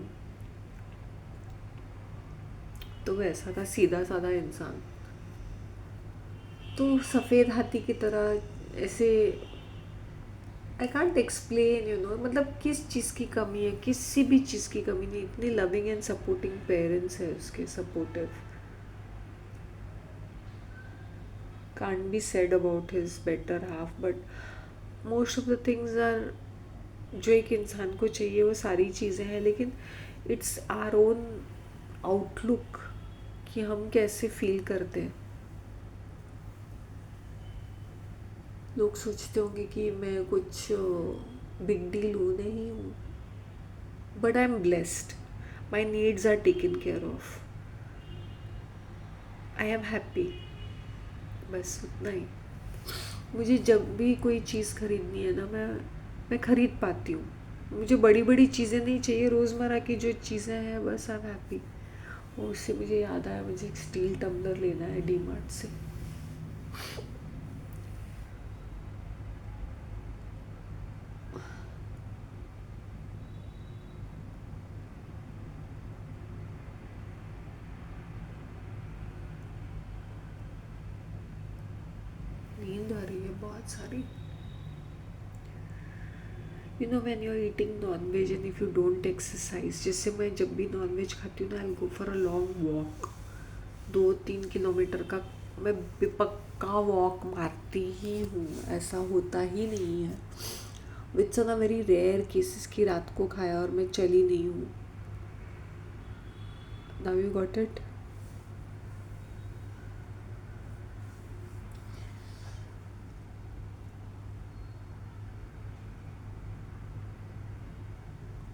तो वैसा था सीधा साधा इंसान. तो सफ़ेद हाथी की तरह ऐसे आई कांट एक्सप्लेन मतलब किस चीज़ की कमी है. किसी भी चीज़ की कमी नहीं. इतनी लविंग एंड सपोर्टिंग पेरेंट्स है उसके. Supportive can't be said about his better half, but most of the things are जो एक इंसान को चाहिए वो सारी चीज़ें हैं. लेकिन इट्स आवर ओन आउटलुक कि हम कैसे फील करते हैं. लोग सोचते होंगे कि मैं कुछ बिग डील हूँ. नहीं हूँ. But I am blessed. My needs are taken care of. I am happy. बस उतना ही. मुझे जब भी कोई चीज़ खरीदनी है ना मैं खरीद पाती हूँ. मुझे बड़ी बड़ी चीज़ें नहीं चाहिए. रोज़मर्रा की जो चीज़ें हैं बस आई एम हैप्पी. और उससे मुझे याद आया मुझे एक स्टील टम्बलर लेना है डी मार्ट से. नींद आ रही है बहुत सारी. when you're eating non-veg and if you don't exercise, जैसे मैं जब भी non-veg खाती हूँ ना I'll go for a long walk. 2-3 kilometre का मैं पक्का वॉक मारती ही हूँ. ऐसा होता ही नहीं है. Wits on a very rare cases की रात को खाया और मैं चली नहीं हूँ. Now you got it.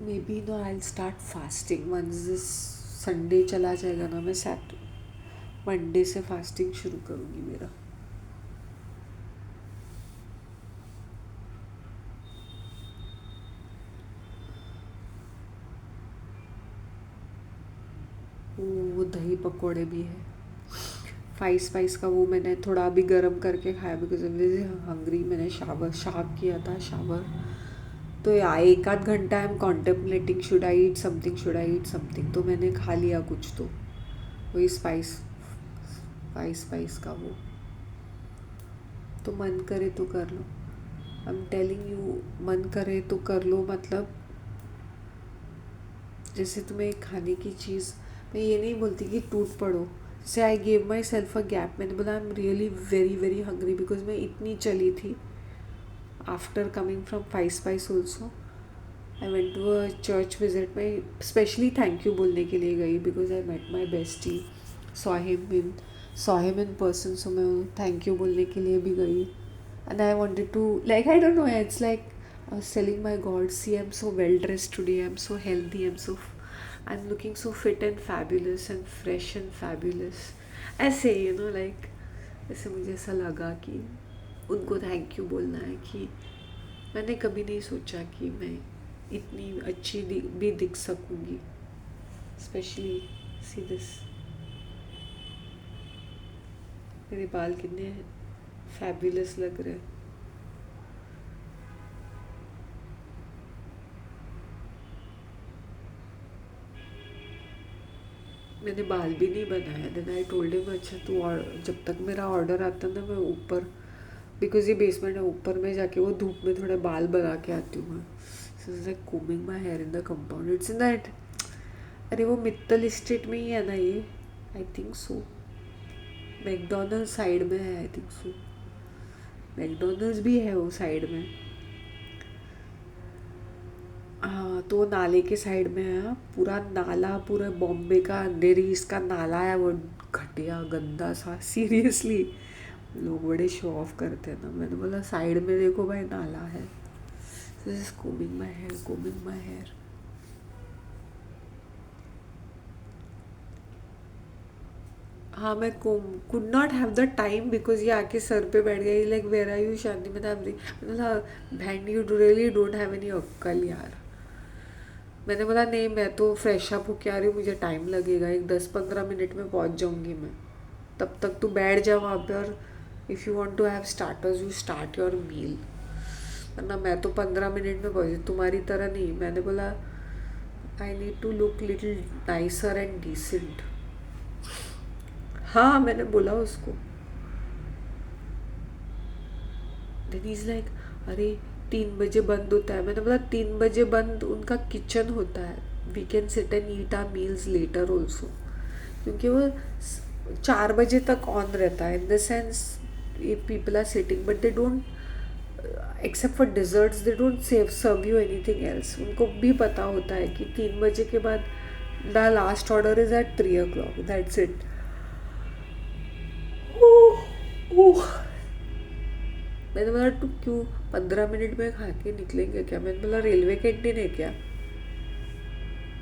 Maybe no I start fasting once this Sunday चला जाएगा ना. मैं मंडे से फास्टिंग शुरू करूँगी. मेरा वो दही पकोड़े भी है. स्पाइस का वो मैंने थोड़ा अभी गर्म करके खाया बिकॉज ऑफ हंग्री. मैंने शावर किया था. शावर तो एक आध घंटा I am contemplating should I eat something. तो मैंने खा लिया कुछ. तो वही स्पाइस का वो. तो मन करे तो कर लो. I am telling you. मन करे तो कर लो. मतलब जैसे तुम्हें खाने की चीज़, मैं ये नहीं बोलती कि टूट पड़ो. जैसे I gave myself a gap. मैंने बोला I am really very very hungry because मैं इतनी चली थी. After coming from Spice also I went to a church visit. मैं स्पेशली थैंक यू बोलने के लिए गई because I met my bestie. Saw him in person. So मैं थैंक यू बोलने के लिए भी गई. And I wanted to like I don't know it's like I was telling my God, see, I'm so well dressed today, I'm so healthy, I'm looking so fit and fabulous and fresh and fabulous. ऐसे like ऐसे मुझे ऐसा लगा कि उनको थैंक यू बोलना है कि मैंने कभी नहीं सोचा कि मैं इतनी अच्छी भी दिख सकूँगी. Specially see this. मेरे बाल कितने फैबुलस लग रहे हैं. मैंने बाल भी नहीं बनाया. देन आई टोल्ड हिम अच्छा तू जब तक मेरा ऑर्डर आता ना मैं ऊपर, बिकॉज ये बेसमेंट है, ऊपर में जाके वो धूप में थोड़े बाल बना के आती हूँ मैं. So it's like combing my here in the compound. It's in that, अरे वो मित्तल स्टेट में ही है ना ये, I think so. McDonald side में है आई थिंक सो. मैकडोनल्ड्स भी है वो साइड में. हाँ तो वो नाले के साइड में है. हाँ, पूरा नाला, पूरा बॉम्बे का अंधेरी इसका नाला है वो. घटिया गंदा सा सीरियसली. लोग बड़े शो ऑफ करते हैं ना. मैंने बोला साइड में देखो भाई नाला है. This is coming my hair, coming my hair. हाँ मैं could not have the time because ये आके सर पे बैठ गई. Like where are you Shanti. मैंने बोला बहन you really don't have any अक्कल यार. मैंने बोला नहीं मैं तो फ्रेश अप होके आ रही हूँ, मुझे टाइम लगेगा, एक 10-15 मिनट में पहुँच जाऊँगी मैं. तब तक तू बैठ जा वहाँ पे और if you want to have starters you start your meal. वरना मैं तो 15 मिनट में पहुँची, तुम्हारी तरह नहीं. मैंने बोला I need to look little nicer and decent. हाँ मैंने बोला उसको. देन इज़ लाइक अरे 3 बजे बंद होता है. मैंने बोला 3 बजे बंद उनका किचन होता है. We can sit and eat our meals later also. क्योंकि वो 4 बजे तक ऑन रहता है. In the sense people are sitting but they don't except for desserts they don't serve you anything else. उनको भी पता होता है कि 3 बजे के बाद the last order is at 3 o'clock. That's it. मैंने बोला तू क्यों 15 मिनट में खा के निकलेंगे क्या. मैंने बोला रेलवे कैंटीन है क्या.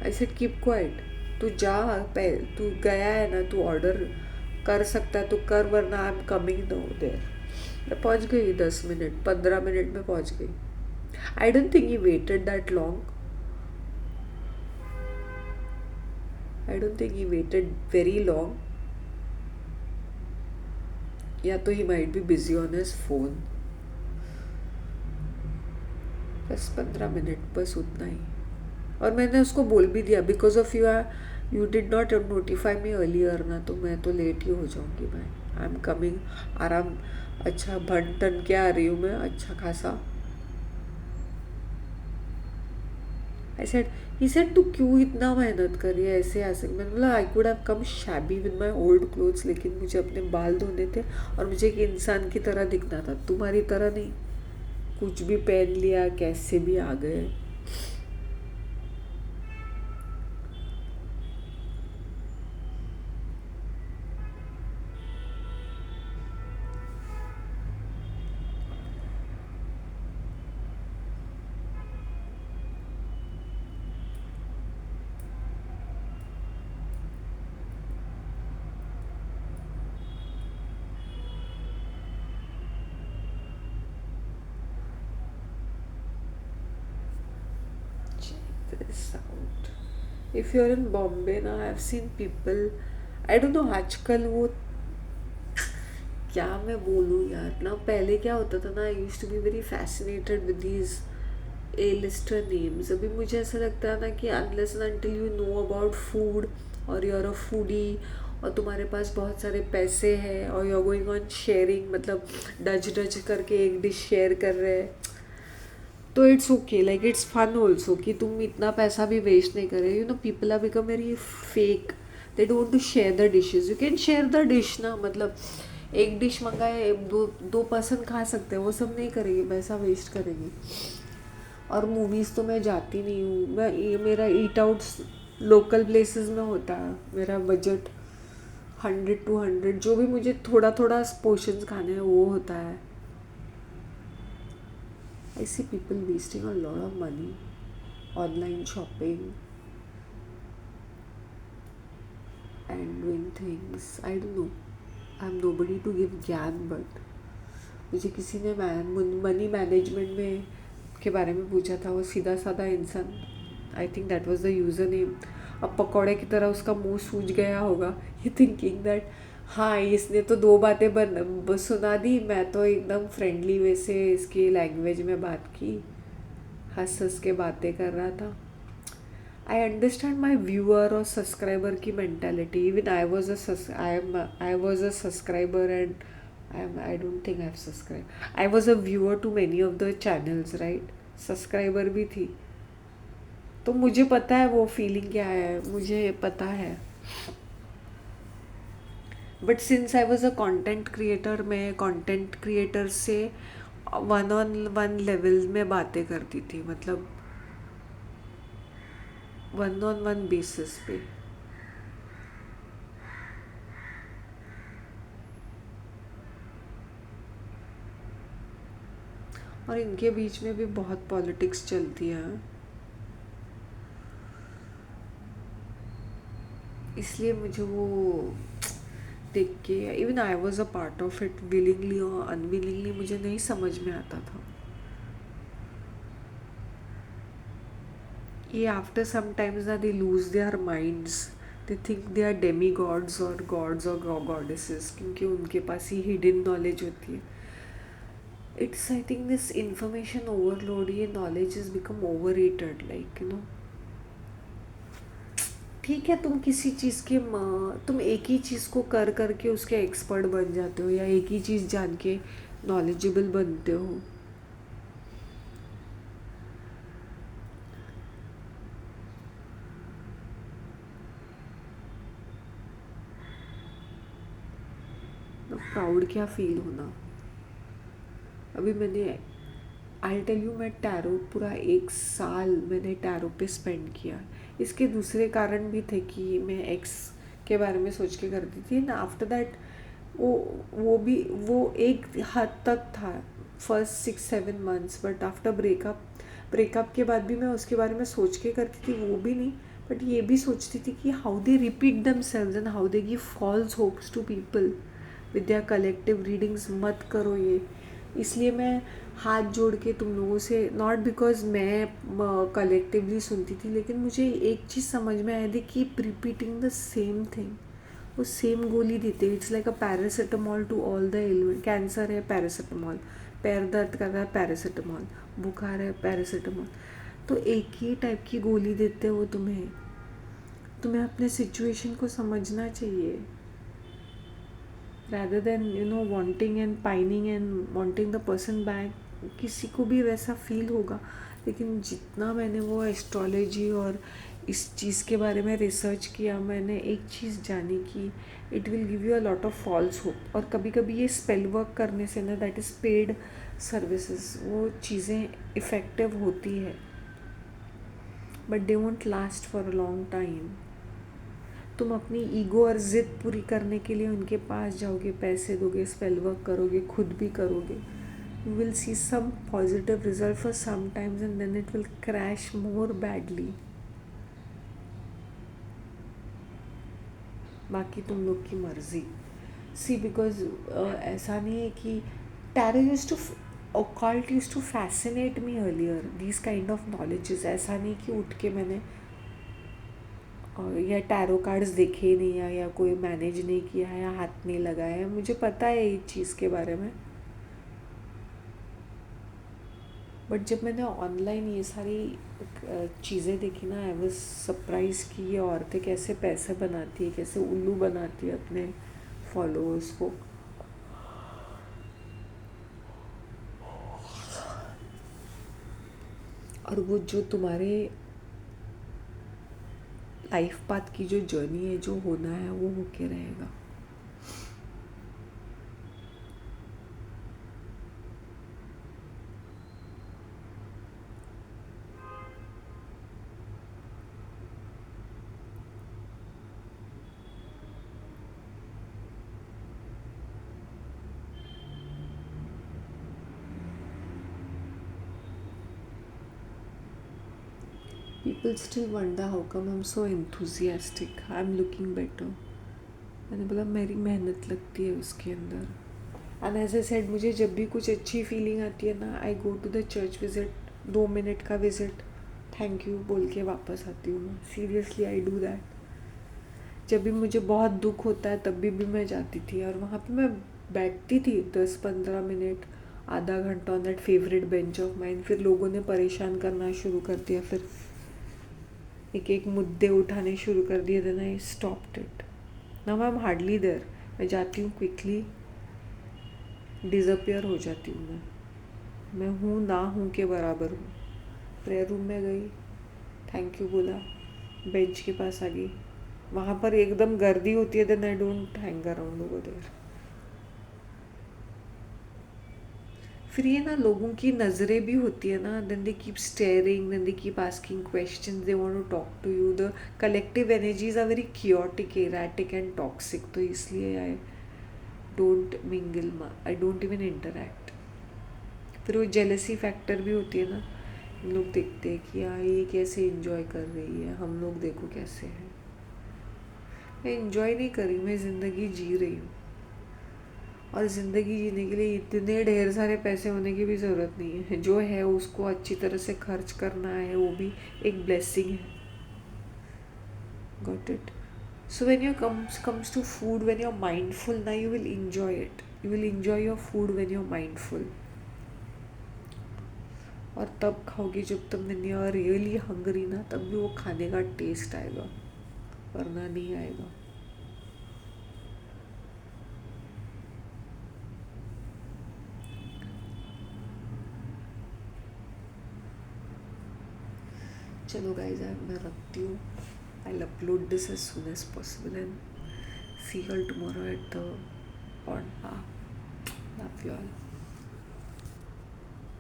I said keep quiet. तू जा, तू गया है ना, तू ऑर्डर कर सकता है तो कर, वरना I am coming no there. मैं पहुंच गई 10 मिनट 15 मिनट में पहुंच गई. आई don't think he waited that long. I don't think he waited very long. या तो he might be busy on his phone. 10-15 minute बस उतना ही. और मैंने उसको बोल भी दिया because of you did not notify me earlier ना, तो मैं तो लेट ही हो जाऊंगी. मैं आई एम कमिंग आराम. अच्छा भन टन के आ रही हूँ मैं अच्छा खासा. आई सेड ही सेड तू क्यों इतना मेहनत कर रही है ऐसे ऐसे. मैंने बोला I could have come shabby with my old clothes, लेकिन मुझे अपने बाल धोने थे और मुझे एक इंसान की तरह दिखना था, तुम्हारी तरह नहीं. कुछ भी पहन लिया, कैसे भी आ गए. This out. If you're in Bombay now, I've seen people. I don't know आजकल वो क्या मैं बोलूँ यार ना. पहले क्या होता था ना, I used to be very fascinated with these A lister names. अभी मुझे ऐसा लगता है ना कि unless and until you know about food और यू आर अ फूडी और तुम्हारे पास बहुत सारे पैसे हैं और you are going on sharing, मतलब डज डज करके एक डिश शेयर कर रहे हैं, तो it's okay. Like it's fun also कि तुम इतना पैसा भी वेस्ट नहीं कर रहे. You know people are become very fake. They don't to share the dishes. You can share the dish ना, मतलब एक डिश मंगाए, दो पर्सन खा सकते हैं, वो सब नहीं करेंगे, पैसा वेस्ट करेंगे. और मूवीज़ तो मैं जाती नहीं हूँ. मैं मेरा ईट आउट्स लोकल प्लेसेस में होता है. मेरा बजट 100-200 जो भी मुझे थोड़ा थोड़ा पोर्शंस खाने हैं वो होता है. I see people wasting a lot of money online shopping and doing things. I don't know. I'm nobody to give ज्ञान, but मुझे किसी ने मनी मैनेजमेंट में के बारे में पूछा था. वो सीधा साधा इंसान. आई think that was the user name. अब पकौड़े की तरह उसका मुंह सूज गया होगा. ये थिंकिंग दैट हाँ इसने तो 2 बातें सुना दी, मैं तो एकदम फ्रेंडली वे से इसकी लैंग्वेज में बात की, हंस हंस के बातें कर रहा था. आई अंडरस्टैंड माई व्यूअर और सब्सक्राइबर की mentality. Even I was a subscriber and I don't think I have subscribe. I was a viewer to many of the channels right. Subscriber भी थी. तो मुझे पता है वो फीलिंग क्या है, मुझे पता है। But since I was a content creator, मैं कंटेंट क्रिएटर से वन ऑन वन लेवल में बातें करती थी, मतलब वन ऑन वन बेसिस पे। और इनके बीच में भी बहुत पॉलिटिक्स चलती है, इसलिए मुझे वो देख के, even I was a part of it, willingly और अनविलिंगली, मुझे नहीं समझ में आता था। ये आफ्टर सम टाइम्स ना they lose their minds, they think they are demi gods और गॉडेसेस, क्योंकि उनके पास ही हिडन नॉलेज होती है। It's I think this information overload, ये knowledge is become over rated, like ठीक है, तुम किसी चीज़ के तुम एक ही चीज़ को कर करके उसके एक्सपर्ट बन जाते हो, या एक ही चीज़ जान के नॉलेजेबल बनते हो। तो प्राउड क्या फील होना। अभी मैंने, आई टेल यू, मैं टैरो पूरा 1 साल मैंने टैरो पे स्पेंड किया। इसके दूसरे कारण भी थे कि मैं एक्स के बारे में सोच के करती थी ना। आफ्टर दैट वो वो भी वो एक हद तक था, first 6-7 months, but after breakup के बाद भी मैं उसके बारे में सोच के करती थी, वो भी नहीं। बट ये भी सोचती थी कि how they repeat themselves and how they give false hopes to people with their collective readings. मत करो ये। इसलिए मैं हाथ जोड़ के तुम लोगों से, नॉट बिकॉज मैं कलेक्टिवली सुनती थी, लेकिन मुझे एक चीज़ समझ में आया, they keep repeating the same thing. वो सेम गोली देते, it's like a paracetamol to all the element. Cancer है पैरासीटामॉल, पैर दर्द कर रहा है पैरासीटामॉल, बुखार है पैरासीटामॉल। तो एक ही टाइप की गोली देते हो तुम्हें अपने सिचुएशन को समझना चाहिए, rather than wanting and pining and wanting the person back। किसी को भी वैसा फील होगा, लेकिन जितना मैंने वो एस्ट्रोलॉजी और इस चीज़ के बारे में रिसर्च किया, मैंने एक चीज़ जानी कि it will give you a lot of false hope. और कभी कभी ये स्पेल वर्क करने से ना, दैट इज़ पेड सर्विसेज, वो चीज़ें इफ़ेक्टिव होती है, but they won't last for a long time. तुम अपनी ईगो और ज़िद पूरी करने के लिए उनके पास जाओगे, पैसे दोगे, स्पेल वर्क करोगे, खुद भी करोगे, you will see some positive result for some times and then it will crash more badly. बाकी तुम लोग की मर्जी। सी बिकॉज ऐसा नहीं है कि tarot use to occult used to fascinate me earlier, these kind of knowledges। ऐसा नहीं कि उठ के मैंने या टैरो कार्ड्स देखे ही नहीं, या कोई मैनेज नहीं किया है, या हाथ नहीं लगाया है, मुझे पता है इस चीज़ के बारे में। बट जब मैंने ऑनलाइन ये सारी चीज़ें देखी ना, आई वाज सरप्राइज कि ये औरतें कैसे पैसे बनाती है, कैसे उल्लू बनाती है अपने फॉलोअर्स को। और वो जो तुम्हारे लाइफ पाथ की जो जर्नी है, जो होना है वो होके रहेगा। People still wonder how come I am so enthusiastic, I am looking better. मैंने बोला मेरी मेहनत लगती है उसके अंदर। एंड एज आई सेड, मुझे जब भी कुछ अच्छी फीलिंग आती है ना, I go to the church visit, 2 minute का विजिट, थैंक यू बोल के वापस आती हूँ मैं। Seriously I do that. जब भी मुझे बहुत दुख होता है तब भी मैं जाती थी, और वहाँ पे मैं बैठती थी 10-15 मिनट, आधा घंटा on that favourite bench of mind. फिर लोगों ने परेशान करना शुरू कर दिया, फिर एक एक मुद्दे उठाने शुरू कर दिए, then I stopped it. Now I am hardly there. मैं जाती हूँ, क्विकली डिसअपियर हो जाती हूँ। मैं हूँ ना हूँ के बराबर हूँ। प्रेयर रूम में गई, थैंक यू बोला, बेंच के पास आ गई। वहाँ पर एकदम गर्दी होती है, then I don't hang around over there. फिर ये ना लोगों की नज़रें भी होती है ना, then they keep staring, then they keep asking questions, they want to talk to you. The collective energies are very chaotic, erratic and toxic, तो इसलिए I don't mingle, I don't even interact. फिर वो जेलसी फैक्टर भी होती है ना, हम लोग देखते हैं कि यार ये कैसे इंजॉय कर रही है, हम लोग देखो कैसे हैं। मैं इंजॉय नहीं कर रही, मैं ज़िंदगी जी रही हूँ। और ज़िंदगी जीने के लिए इतने ढेर सारे पैसे होने की भी ज़रूरत नहीं है, जो है उसको अच्छी तरह से खर्च करना है, वो भी एक ब्लेसिंग है। Got it? So when you comes to food, when you are mindful ना, you will enjoy it, you will enjoy your food when you are mindful. और तब खाओगी जब तुम, when you are really hungry ना, तब भी वो खाने का टेस्ट आएगा, वरना नहीं आएगा। चलो गाइस, मैं रखती हूँ। I'll upload this as soon as possible and see you all tomorrow at the pond. Love you all.